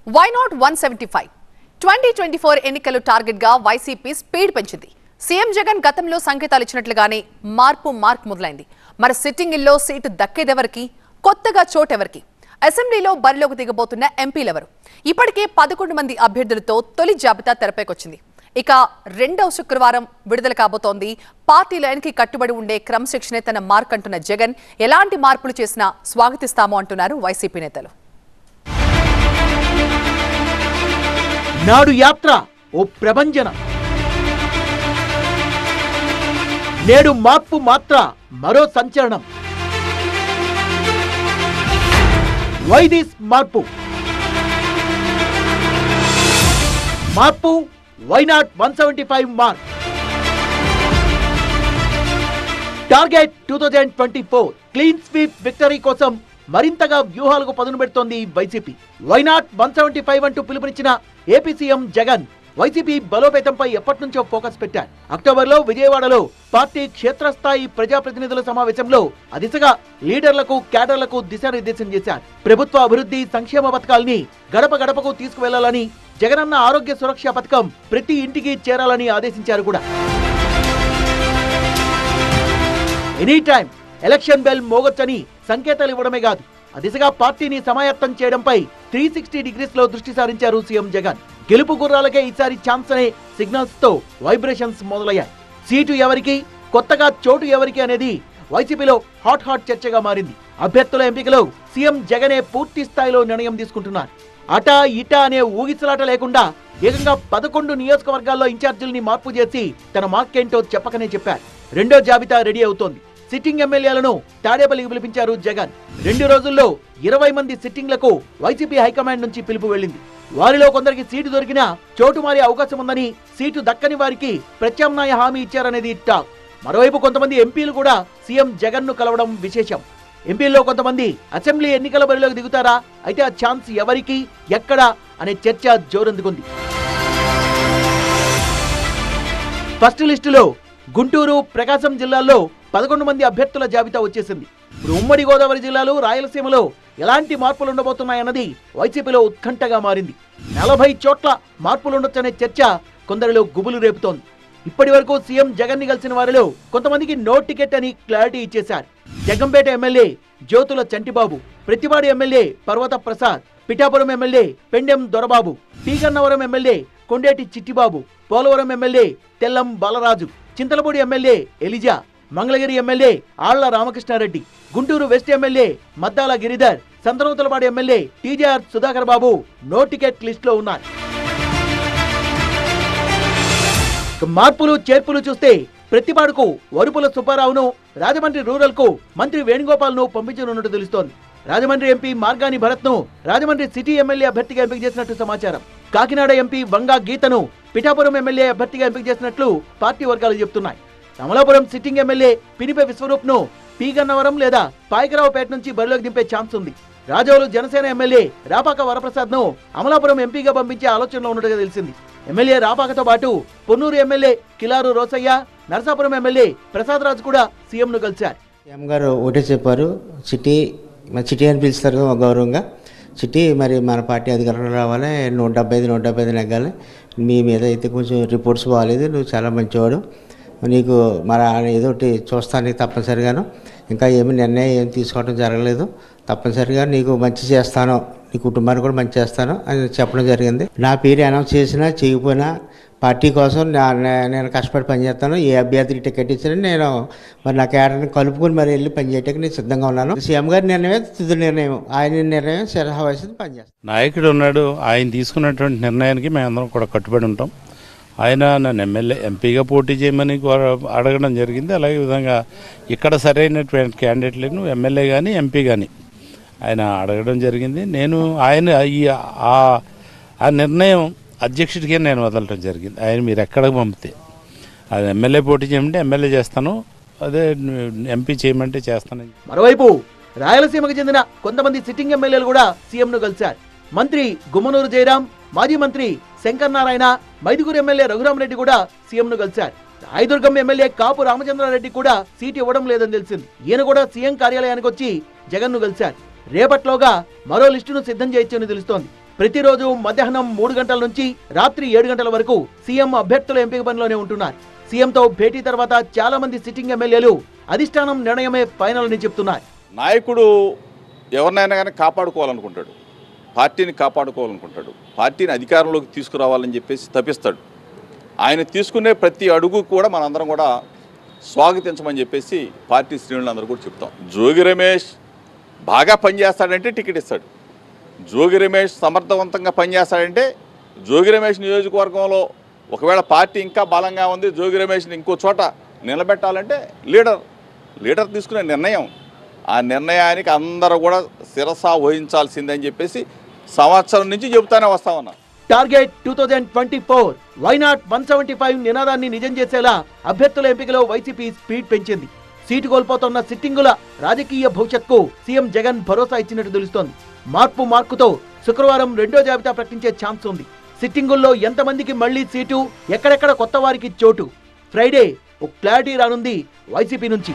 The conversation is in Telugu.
Why not 175? 2024 ఎన్నికలు టార్గెట్ గా వైసీపీ స్పీడ్ పెంచింది. సీఎం జగన్ గతంలో సంకేతాలు ఇచ్చినట్లుగానే మార్క్ మొదలైంది. మరి సిట్టింగ్ ఇల్లో సీటు దక్కేదెవరికి, కొత్తగా చోటెవరికి, అసెంబ్లీలో బరిలోకి దిగబోతున్న ఎంపీలెవరు? ఇప్పటికే 11 మంది అభ్యర్థులతో తొలి జాబితా తెరపైకొచ్చింది. ఇక రెండవ శుక్రవారం విడుదల కాబోతోంది. పార్టీ లైన్కి కట్టుబడి ఉండే క్రమశిక్షణే తన మార్క్ అంటున్న జగన్ ఎలాంటి మార్పులు చేసినా స్వాగతిస్తాము అంటున్నారు వైసీపీ నేతలు. నాడు యాత్ర ఓ ప్రభంజన, నేడు మార్పు మాత్ర మరో సంచలనం. వై దిస్ మార్పు? Why not 175 mark? Target 2024 clean sweep victory కోసం మరింతగా వ్యూహాలకు పదును పెడుతోంది వైసీపీ. వై నాట్ 175 అంటూ పిలుపునిచ్చిన ఏపీ సీఎం జగన్ వైసీపీ బలోపేతంపై ఎప్పటి నుంచో ఫోకస్ పెట్టారు. అక్టోబర్లో విజయవాడలో పార్టీ క్షేత్రస్థాయి ప్రజాప్రతినిధుల సమావేశంలో ఆ దిశగా లీడర్లకు, క్యాడర్లకు దిశానిర్దేశం చేశారు. ప్రభుత్వ అభివృద్ధి సంక్షేమ పథకాల్ని గడప గడపకు తీసుకువెళ్లాలని, జగనన్న ఆరోగ్య సురక్ష పథకం ప్రతి ఇంటికి చేరాలని ఆదేశించారు కూడా. ఎనీ టైం ఎలక్షన్ బెల్ మోగొచ్చని సంకేతాలు ఇవ్వడమే కాదు, ఆ దిశగా పార్టీని సమాయత్తం చేయడంపై 360 డిగ్రీస్ లో దృష్టి సారించారు సీఎం జగన్. గెలుపు గుర్రాలకే ఈసారి ఛాన్స్ అనే సిగ్నల్స్ తో వైబ్రేషన్స్ మొదలయ్యాయి. సీటు ఎవరికి, కొత్తగా చోటు ఎవరికి అనేది వైసీపీలో హాట్ చర్చగా మారింది. అభ్యర్థుల ఎంపికలో సీఎం జగనే పూర్తి స్థాయిలో నిర్ణయం తీసుకుంటున్నారు. అటా ఇటా అనే ఊగిసలాట లేకుండా ఏకంగా 11 నియోజకవర్గాల్లో ఇన్ఛార్జీల్ని మార్పు చేసి తన మార్కేంటో చెప్పకనే చెప్పారు. రెండో జాబితా రెడీ అవుతోంది. సిట్టింగ్ ఎమ్మెల్యేలను తాడేపల్లికి పిలిపించారు జగన్. 2 రోజుల్లో 20 మంది సిట్టింగ్లకు వైసీపీ హైకమాండ్ నుంచి పిలుపు వెళ్లింది. వారిలో కొందరికి సీటు దొరికినా చోటు మారే అవకాశం ఉందని, సీటు దక్కని వారికి ప్రత్యామ్నాయ హామీ ఇచ్చారనేది టాక్. మరోవైపు కొంతమంది ఎంపీలు కూడా సీఎం జగన్ ను కలవడం విశేషం. ఎంపీల్లో కొంతమంది అసెంబ్లీ ఎన్నికల బరిలోకి దిగుతారా? అయితే ఆ ఛాన్స్ ఎవరికి, ఎక్కడ అనే చర్చ జోరందుకుంది. ఫస్ట్ లిస్టులో గుంటూరు, ప్రకాశం జిల్లాల్లో 11 మంది అభ్యర్థుల జాబితా వచ్చేసింది. ఇప్పుడు ఉమ్మడి గోదావరి జిల్లాలు, రాయలసీమలో ఎలాంటి మార్పులు ఉండబోతున్నాయన్నది వైసీపీలో ఉత్కంఠగా మారింది. 40 చోట్ల మార్పులుండొచ్చనే చర్చ కొందరిలో గుబులు రేపుతోంది. ఇప్పటి వరకు సీఎం జగన్ ని కలిసిన వారిలో కొంతమందికి నో టికెట్ అని క్లారిటీ ఇచ్చేశారు. Jaggampeta MLA Jyothula Chantibabu, Prathipadu MLA Parvatha Prasad, Pithapuram MLA Pendem Dorababu, Pigannavaram MLA Kondeti Chittibabu, Polavaram MLA Tellam Balaraju, Chintalapudi MLA Eliza, Mangalagiri MLA Alla Ramakrishna Reddy, Guntur west MLA Maddala Giridhar, Santhanuthalapadu MLA TJR Sudhakar Babu no ticket list లో ఉన్నారు. మార్పులు చేర్పులు చూస్తే ప్రతిపాడుకు వరుపుల సుబ్బారావును, రాజమండ్రి రూరల్ కు మంత్రి వేణుగోపాల్ ను పంపించనున్నట్టు తెలుస్తోంది. రాజమండ్రి ఎంపీ మార్గాని భరత్ ను రాజమండ్రి సిటీ ఎమ్మెల్యే అభ్యర్థిగా ఎంపిక చేసినట్టు సమాచారం. కాకినాడ ఎంపీ వంగా గీతను పిఠాపురం ఎమ్మెల్యే అభ్యర్థిగా ఎంపిక చేసినట్లు పార్టీ వర్గాలు చెబుతున్నాయి. అమలాపురం సిట్టింగ్ ఎమ్మెల్యే పినిపే విశ్వరూప్ ను పీగన్నవరం లేదా పాయకరావుపేట నుంచి బరిలోకి దింపే ఛాన్స్ ఉంది. రాజోలు జనసేన ఎమ్మెల్యే రాపాక వరప్రసాద్ ను అమలాపురం ఎంపీగా పంపించే ఆలోచనలో ఉన్నట్టుగా తెలిసింది. ఎమ్మెల్యే రాపాకతో పాటు పొన్నూరు ఎమ్మెల్యే కిలారు రోసయ్య, నరసాపురం ఎమ్మెల్యే ప్రసాద్ రాజు కూడా సీఎం ను కలిశారు. సీఎం గారు ఒకటే చెప్పారు, సిటీ అని పిలుస్తారు గౌరవంగా. సిటీ మరి మన పార్టీ అధికారంలో రావాలి, 175 నెగ్గాలి. మీ మీద అయితే కొంచెం రిపోర్ట్స్ బాగాలేదు, నువ్వు చాలా మంచివాడు, నీకు మరి ఏదోటి చూస్తానికి తప్పనిసరిగాను, ఇంకా ఏమి నిర్ణయం ఏం తీసుకోవడం జరగలేదు, తప్పనిసరిగా నీకు మంచి చేస్తాను, నీ కుటుంబానికి కూడా మంచి చేస్తాను అని చెప్పడం జరిగింది. నా పేరు అనౌన్స్ చేసినా చేయకపోయినా పార్టీ కోసం నేను కష్టపడి పనిచేస్తాను. ఏ అభ్యర్థికి టికెట్ ఇచ్చినా నేను మరి నా క్యాడర్ని కలుపుకొని మరి వెళ్ళి పనిచేయడానికి నేను సిద్ధంగా ఉన్నాను. సీఎం గారి నిర్ణయమే తుది నిర్ణయం, ఆయన నిర్ణయం శిరసావహించి పనిచేస్తాను. నాయకుడు ఉన్నాడు, ఆయన తీసుకున్నటువంటి నిర్ణయానికి మేమందరం కూడా కట్టుబడి ఉంటాం. ఆయన నన్ను ఎంపీగా పోటీ చేయమని అడగడం జరిగింది. అలాగే విధంగా ఇక్కడ సరైనటువంటి క్యాండిడేట్లను ఎమ్మెల్యే కానీ ఎంపీ కానీ ఆయన అడగడం జరిగింది. నేను ఆయన ఆ నిర్ణయం అధ్యక్షుడికే నేను వదలటం జరిగింది. ఆయన మీరు ఎక్కడికి పంపితే అది ఎమ్మెల్యే పోటీ చేయమంటే ఎమ్మెల్యే చేస్తాను, అదే ఎంపీ చేయమంటే చేస్తాను. మరోవైపు రాయలసీమకు చెందిన కొంతమంది సిట్టింగ్ ఎమ్మెల్యేలు కూడా సీఎం ను కలిశారు. మంత్రి గుమ్మనూరు జయరాం, మాజీ మంత్రి శంకర్ నారాయణ, మైదుగురు ఎమ్మెల్యే రఘురామరెడ్డి కూడా సీఎం ను కలిశారు. రాయదుర్గం ఎమ్మెల్యే కాపు రామచంద్రారెడ్డి కూడా సీటు ఇవ్వడం లేదని తెలిసింది. ఈయన కూడా సీఎం కార్యాలయానికి వచ్చి జగన్ ను కలిశారు. రేపట్లోగా మరో లిస్టును సిద్ధం చేయొచ్చని తెలుస్తోంది. ప్రతిరోజు మధ్యాహ్నం 3 గంటల నుంచి రాత్రి 7 గంటల వరకు సీఎం అభ్యర్థుల ఎంపిక పనిలోనే ఉంటున్నారు. సీఎంతో భేటీ తర్వాత చాలా మంది సిట్టింగ్ ఎమ్మెల్యేలు అధిష్టానం నిర్ణయమే ఫైనల్ అని చెప్తున్నారు. నాయకుడు ఎవరినైనా కానీ కాపాడుకోవాలనుకుంటాడు, పార్టీని కాపాడుకోవాలనుకుంటాడు, పార్టీని అధికారంలోకి తీసుకురావాలని చెప్పేసి తప్పిస్తాడు. ఆయన తీసుకునే ప్రతి అడుగు కూడా మనందరం కూడా స్వాగతించమని చెప్పేసి పార్టీ శ్రేణులందరూ కూడా చెప్తాం. జోగి రమేష్ బాగా పనిచేస్తాడంటే టికెట్ ఇస్తాడు. జోగి రమేష్ సమర్థవంతంగా పనిచేస్తాడంటే జోగి రమేష్ నియోజకవర్గంలో ఒకవేళ పార్టీ ఇంకా బలంగా ఉంది, జోగి రమేష్ని ఇంకో చోట నిలబెట్టాలంటే లీడర్ తీసుకునే నిర్ణయం, ఆ నిర్ణయానికి అందరూ కూడా శిరస వహించాల్సిందని చెప్పేసి సంవత్సరం నుంచి చెబుతానే వస్తా ఉన్నా. టార్గెట్ 2024 వైనాట్ 175 నినాదాన్ని నిజం చేసేలా అభ్యర్థుల ఎంపికలో వైసీపీ స్పీడ్ పెంచింది. సీటు కోల్పోతున్న సిట్టింగుల రాజకీయ భవిష్యత్కు సీఎం జగన్ భరోసా ఇచ్చినట్టు తెలుస్తోంది. మార్పుతో శుక్రవారం రెండో జాబితా ప్రకటించే ఛాన్స్ ఉంది. సిట్టింగుల్లో ఎంతమందికి మళ్లీ సీటు, ఎక్కడెక్కడ కొత్త వారికి చోటు, ఫ్రైడే ఒక క్లారిటీ రానుంది వైసీపీ నుంచి.